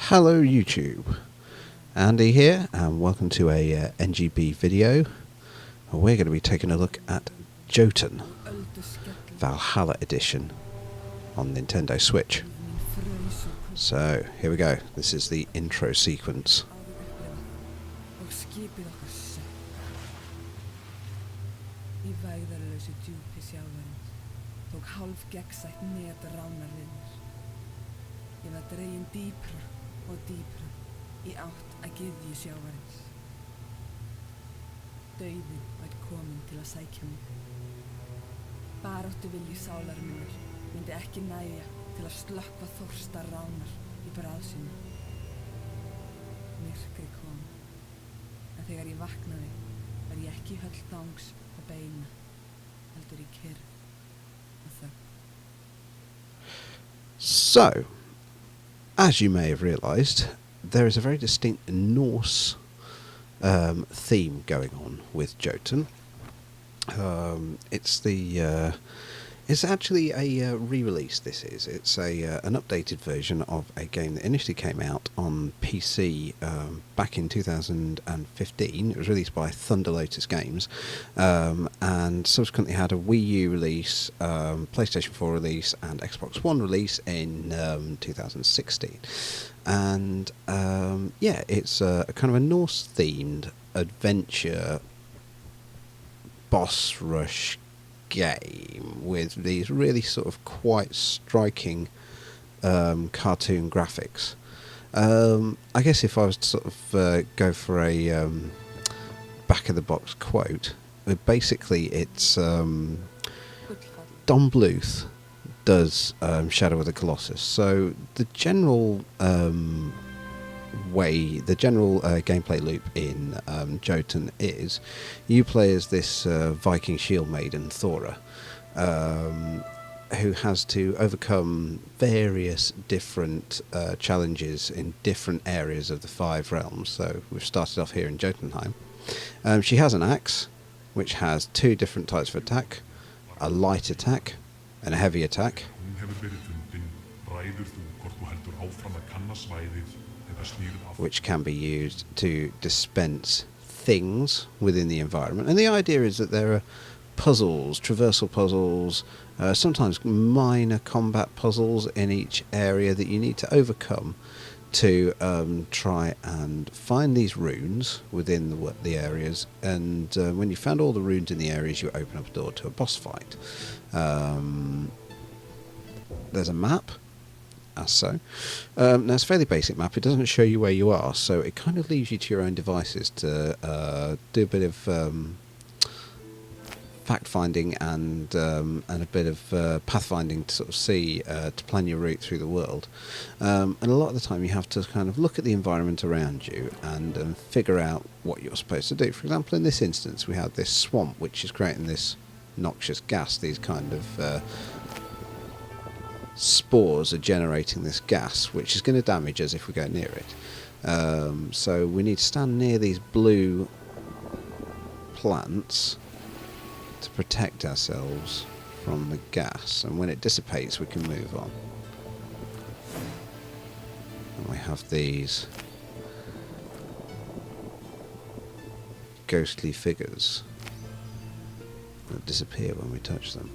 Hello YouTube, Andy here and welcome to a NGB video. We're going to be taking a look at Jotun, Valhalla edition on Nintendo Switch. So here we go, this is the intro sequence. Og dýpra í átt að gyðju sjávarins. Dauðinn var kominn til að sækja mig. Baráttu vilji sálar minnar myndi ekki nægja til að slökkva þorsta ránar í bráðsynni. Myrkri kom, en þegar ég vaknaði var ég ekki í höll dangs og beina, heldur í kyrrð og þögn. So, as you may have realised, there is a very distinct Norse theme going on with Jotun. It's actually a re-release. It's an updated version of a game that initially came out on PC back in 2015. It was released by Thunder Lotus Games, and subsequently had a Wii U release, PlayStation 4 release, and Xbox One release in 2016. And yeah, it's a kind of a Norse-themed adventure boss rush game with these really sort of quite striking cartoon graphics. I guess if I was to sort of go for a back of the box quote, basically it's Don Bluth does Shadow of the Colossus. So the general gameplay loop in Jotun is you play as this Viking shield maiden Thora, who has to overcome various different challenges in different areas of the 5 realms. So we've started off here in Jotunheim. She has an axe which has 2 different types of attack, a light attack and a heavy attack, which can be used to dispense things within the environment. And the idea is that there are puzzles, traversal puzzles, sometimes minor combat puzzles in each area that you need to overcome to try and find these runes within the areas. And when you've found all the runes in the areas, you open up a door to a boss fight. There's a map. So now it's a fairly basic map. It doesn't show you where you are, so it kind of leaves you to your own devices to do a bit of fact finding and a bit of pathfinding to sort of see to plan your route through the world. And a lot of the time you have to kind of look at the environment around you and figure out what you're supposed to do. For example, in this instance we have this swamp which is creating this noxious gas. These kind of spores are generating this gas which is going to damage us if we go near it. So we need to stand near these blue plants to protect ourselves from the gas, and when it dissipates we can move on. And we have these ghostly figures that disappear when we touch them.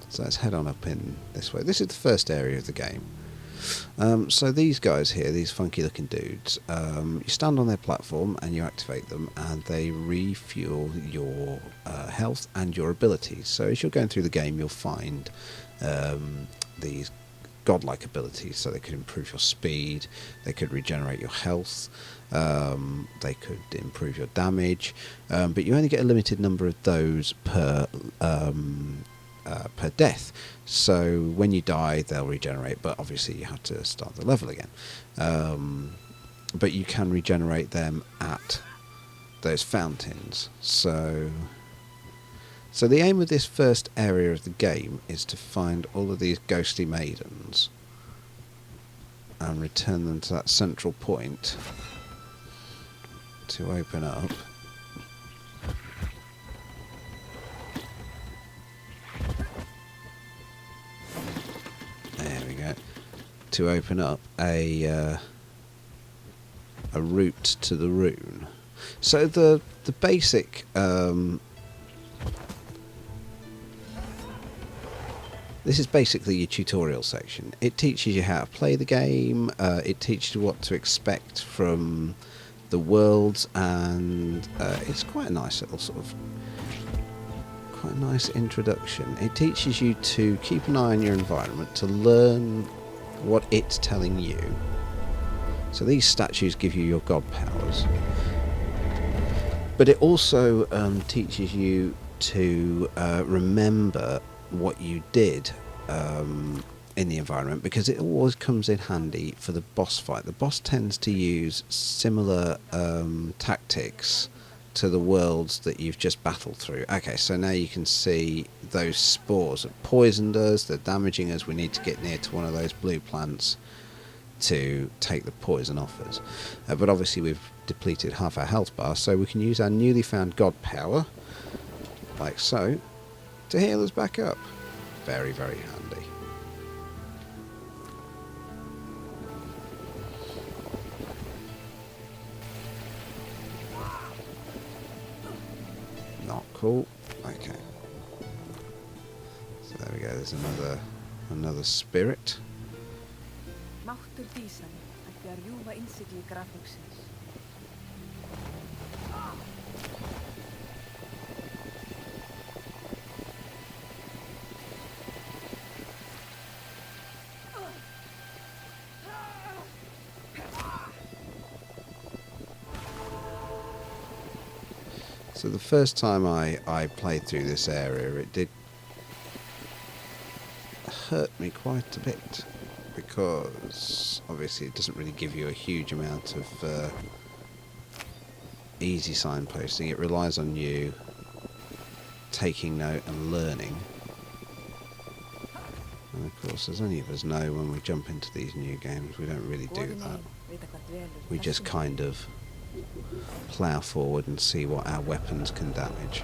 So let's head on up in this way. This is the first area of the game. So these guys here, these funky looking dudes, you stand on their platform and you activate them and they refuel your health and your abilities. So as you're going through the game you'll find these godlike abilities. So they could improve your speed, they could regenerate your health, they could improve your damage, but you only get a limited number of those per death. So when you die they'll regenerate, but obviously you have to start the level again. But you can regenerate them at those fountains. So the aim of this first area of the game is to find all of these ghostly maidens and return them to that central point to open up to open up a a route to the rune. So the basic this is basically your tutorial section. It teaches you how to play the game, it teaches you what to expect from the worlds, and it's quite a nice little quite a nice introduction. It teaches you to keep an eye on your environment, to learn what it's telling you. So these statues give you your god powers, but it also teaches you to remember what you did in the environment, because it always comes in handy for the boss fight. The boss tends to use similar tactics to the worlds that you've just battled through. Okay, so now you can see those spores have poisoned us, they're damaging us, we need to get near to one of those blue plants to take the poison off us. But obviously we've depleted half our health bar, so we can use our newly found god power, like so, to heal us back up. Very, very handy. Not cool. Okay. So there we go, there's another spirit. Máttur dísan ætti að rjúfa innsigli grafhússins. So the first time I played through this area, it did hurt me quite a bit, because obviously it doesn't really give you a huge amount of easy signposting. It relies on you taking note and learning. And of course, as any of us know, when we jump into these new games, we don't really do that. We just kind of plough forward and see what our weapons can damage.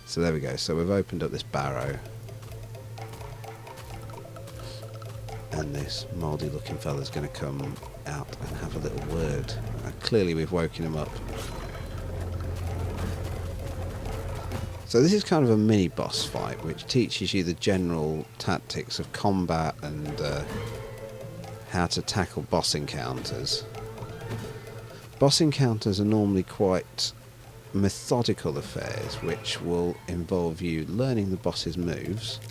So there we go. So we've opened up this barrow, and this mouldy looking fella's going to come out and have a little word. Clearly we've woken him up. So this is kind of a mini boss fight, which teaches you the general tactics of combat and how to tackle boss encounters. Boss encounters are normally quite methodical affairs, which will involve you learning the boss's moves,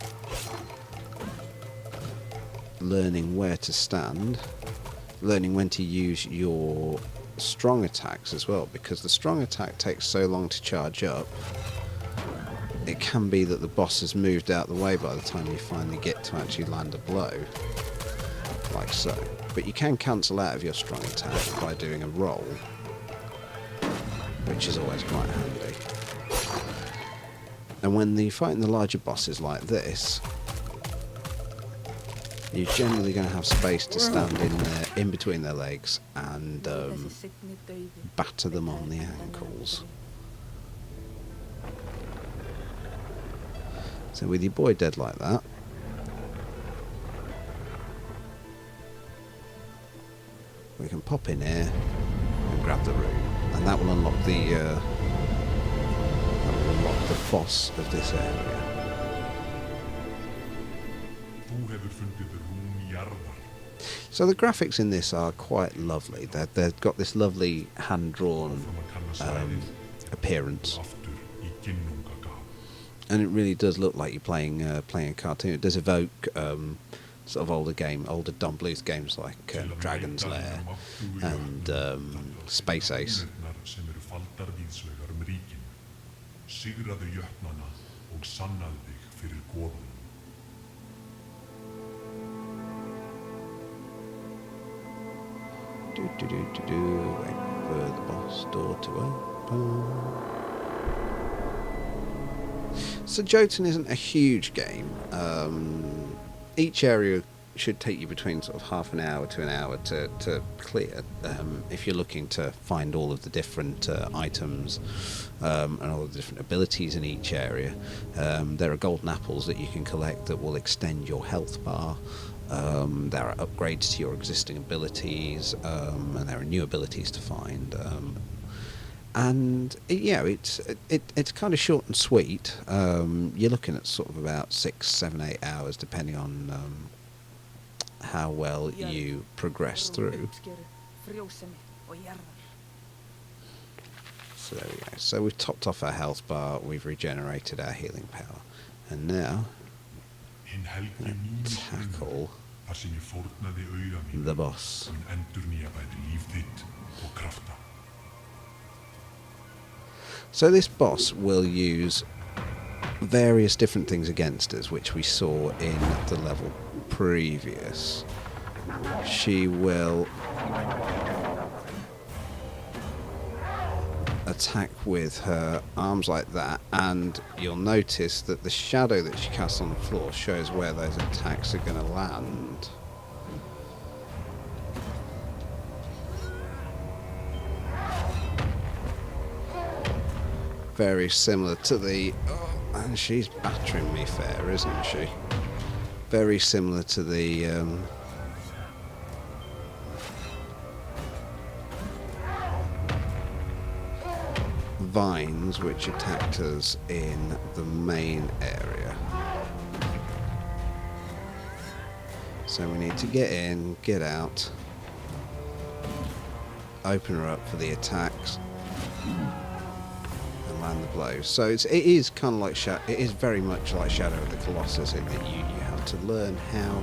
learning where to stand, learning when to use your strong attacks as well, because the strong attack takes so long to charge up. It can be that the boss has moved out the way by the time you finally get to actually land a blow, like so. But you can cancel out of your strong attack by doing a roll, which is always quite handy. And when you're fighting the larger bosses like this, you're generally going to have space to stand in there, in between their legs, and batter them on the ankles. So with your boy dead like that, we can pop in here and grab the rune, and that will unlock the boss of this area. So the graphics in this are quite lovely. They've got this lovely hand-drawn appearance, and it really does look like you're playing a cartoon. It does evoke sort of older Don Bluth games like Dragon's Lair and Space Ace. Wait for the boss door to open. So Jotun isn't a huge game. Each area should take you between sort of half an hour to an hour to clear, if you're looking to find all of the different items and all the different abilities in each area. There are golden apples that you can collect that will extend your health bar. There are upgrades to your existing abilities, and there are new abilities to find. And it's kind of short and sweet. You're looking at sort of about 6, 7, 8 hours, depending on how well you progress through. So there we go. So we've topped off our health bar, we've regenerated our healing power, and now tackle the boss. So this boss will use various different things against us, which we saw in the level previous. She will attack with her arms like that, and you'll notice that the shadow that she casts on the floor shows where those attacks are going to land. Very similar to the... Oh, and she's battering me fair, isn't she? Very similar to the... vines which attacked us in the main area. So we need to get in, get out, open her up for the attacks, and land the blows. So it is kind of like it is very much like Shadow of the Colossus in that you have to learn how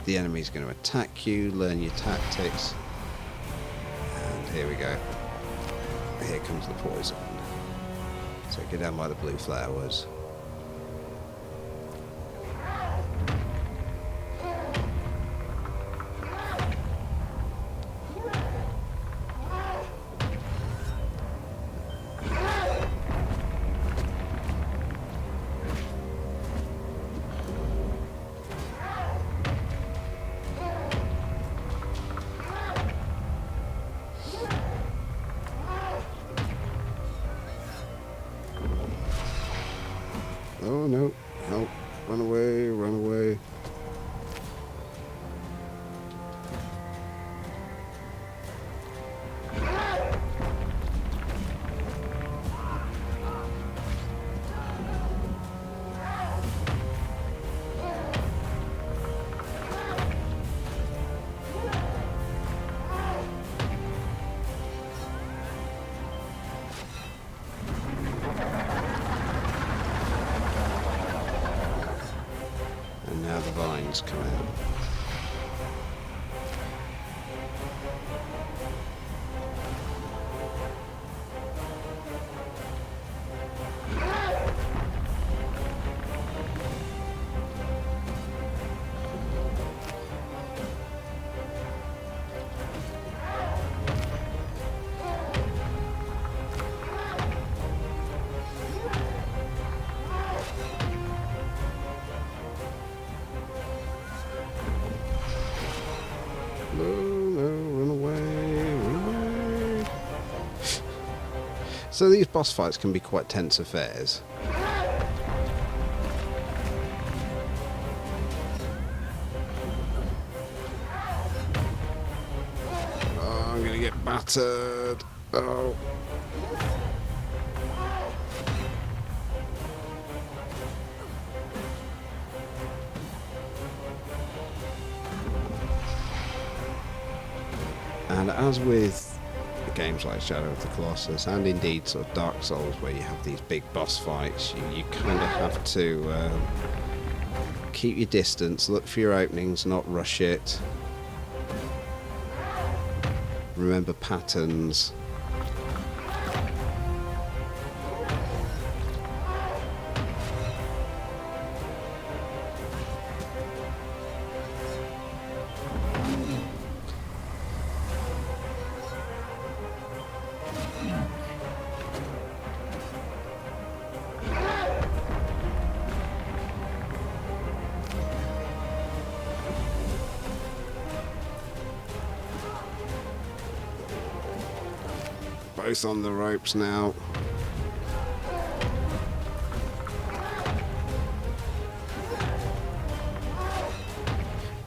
the enemy's going to attack you, learn your tactics, and here we go. Here comes the poison. So get down by the blue flowers. Oh no, no, run away, run away. Now the vines come out. So these boss fights can be quite tense affairs. Oh, I'm gonna get battered. Oh. And as with games like Shadow of the Colossus, and indeed sort of Dark Souls, where you have these big boss fights, you kind of have to keep your distance, look for your openings, not rush it, remember patterns. Both on the ropes now.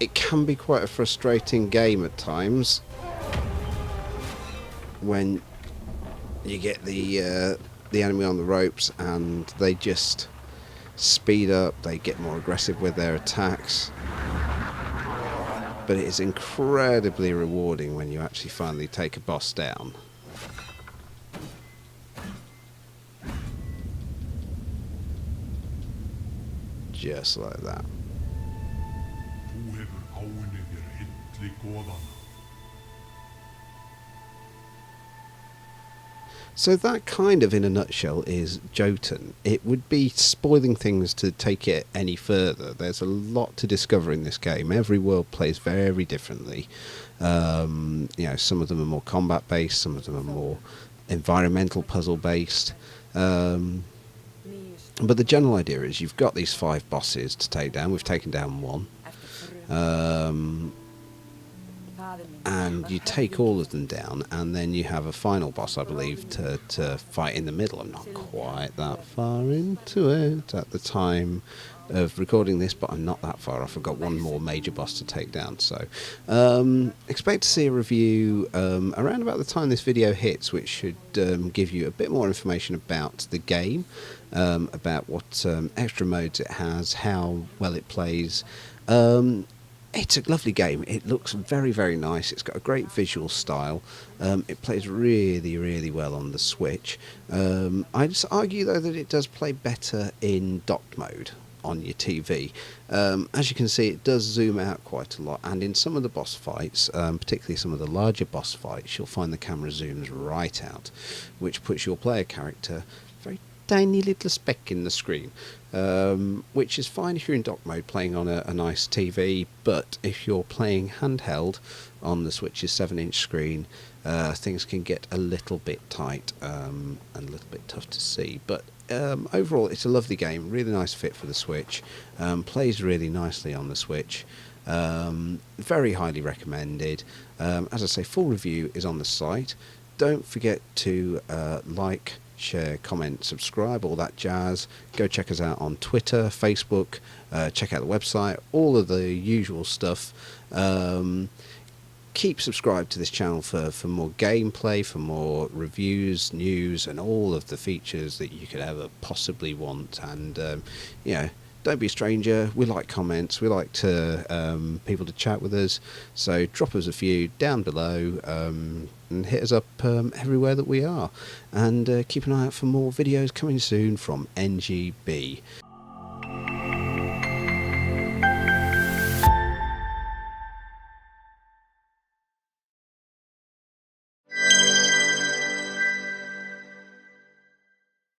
it can be quite a frustrating game at times when you get the enemy on the ropes and they just speed up, they get more aggressive with their attacks. But it is incredibly rewarding when you actually finally take a boss down. Just like that. So that kind of, in a nutshell, is Jotun. It would be spoiling things to take it any further. There's a lot to discover in this game. Every world plays very differently. You know, some of them are more combat based, some of them are more environmental puzzle based. But the general idea is you've got these 5 bosses to take down. We've taken down 1. And you take all of them down, and then you have a final boss, I believe, to fight in the middle. I'm not quite that far into it at the time of recording this, but I'm not that far off. I've got one more major boss to take down, so expect to see a review around about the time this video hits, which should give you a bit more information about the game, about what extra modes it has, how well it plays. It's a lovely game. It looks very nice. It's got a great visual style. It plays really well on the Switch. I'd just argue though that it does play better in docked mode on your TV. As you can see, it does zoom out quite a lot, and in some of the boss fights, particularly some of the larger boss fights, you'll find the camera zooms right out, which puts your player character very tiny little speck in the screen, which is fine if you're in dock mode playing on a nice TV, but if you're playing handheld on the Switch's 7-inch screen, things can get a little bit tight and a little bit tough to see. But overall, it's a lovely game, really nice fit for the Switch, plays really nicely on the Switch, very highly recommended. As I say, full review is on the site. Don't forget to like, share, comment, subscribe, all that jazz. Go check us out on Twitter, Facebook, check out the website, all of the usual stuff. Keep subscribed to this channel for more gameplay, for more reviews, news, and all of the features that you could ever possibly want. And you know, don't be a stranger. We like comments. We like to people to chat with us. So drop us a few down below and hit us up everywhere that we are. And keep an eye out for more videos coming soon from NGB.